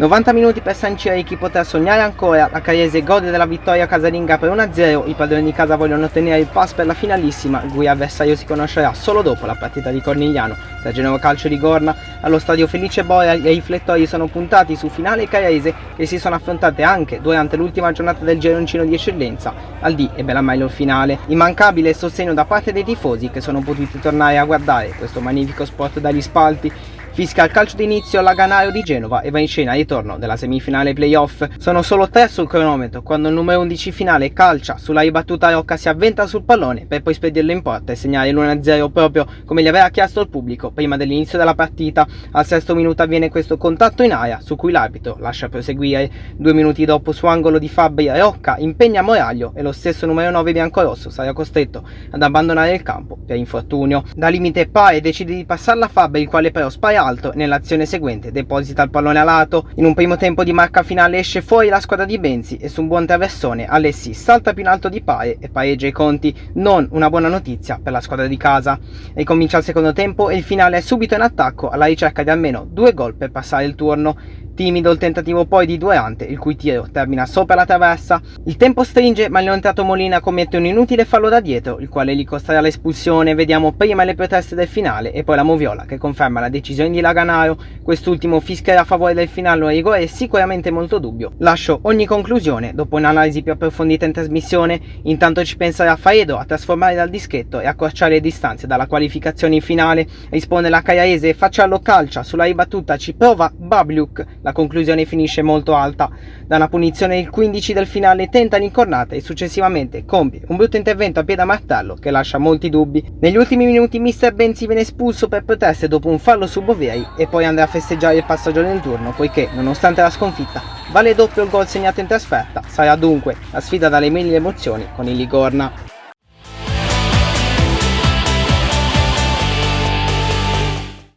90 minuti per sancire chi potrà sognare ancora, la Caiese gode della vittoria casalinga per 1-0, i padroni di casa vogliono ottenere il pass per la finalissima, il cui avversario si conoscerà solo dopo la partita di Cornigliano. Da Genova Calcio di Gorna, allo stadio Felice Boia, i riflettori sono puntati su finale Caiese che si sono affrontate anche durante l'ultima giornata del Gironcino di eccellenza, al D e Bella Mailo finale. Immancabile il sostegno da parte dei tifosi che sono potuti tornare a guardare questo magnifico sport dagli spalti. Fischia il calcio d'inizio Laganaio di Genova e va in scena il ritorno della semifinale playoff. Sono solo 3 sul cronometro quando il numero 11 finale calcia sulla ribattuta Rocca, si avventa sul pallone per poi spedirlo in porta e segnare l'1-0 proprio come gli aveva chiesto il pubblico prima dell'inizio della partita. Al 6° minuto avviene questo contatto in area su cui l'arbitro lascia proseguire. 2 minuti dopo, su angolo di Fabbri, Rocca impegna Moraglio e lo stesso numero 9 biancorosso sarà costretto ad abbandonare il campo per infortunio. Da limite Pae decide di passarla a Fabbri, il quale però spara alto. Nell'azione seguente deposita il pallone a lato. In un primo tempo di marca finale esce fuori la squadra di Benzi e su un buon traversone Alessi salta più in alto di Pae e pareggia i conti. Non una buona notizia per la squadra di casa. Ricomincia il secondo tempo e il finale è subito in attacco alla ricerca di almeno 2 gol per passare il turno. Timido il tentativo poi di Durante, il cui tiro termina sopra la traversa. Il tempo stringe, ma il leontato Molina commette un inutile fallo da dietro, il quale gli costerà l'espulsione. Vediamo prima le proteste del finale e poi la Moviola che conferma la decisione di Laganaro. Quest'ultimo fischierà a favore del finale, un rigore sicuramente molto dubbio. Lascio ogni conclusione dopo un'analisi più approfondita in trasmissione. Intanto ci penserà Faedo a trasformare dal dischetto e accorciare le distanze dalla qualificazione in finale. Risponde la Caiese, Facciallo calcia, sulla ribattuta ci prova Babliuk. La conclusione finisce molto alta. Da una punizione il 15 del finale tenta l'incornata e successivamente compie un brutto intervento a piede a martello che lascia molti dubbi. Negli ultimi minuti Mr. Benzi viene espulso per proteste dopo un fallo su Boveri e poi andrà a festeggiare il passaggio del turno, poiché nonostante la sconfitta vale doppio il gol segnato in trasferta. Sarà dunque la sfida dalle mille emozioni con il Ligorna.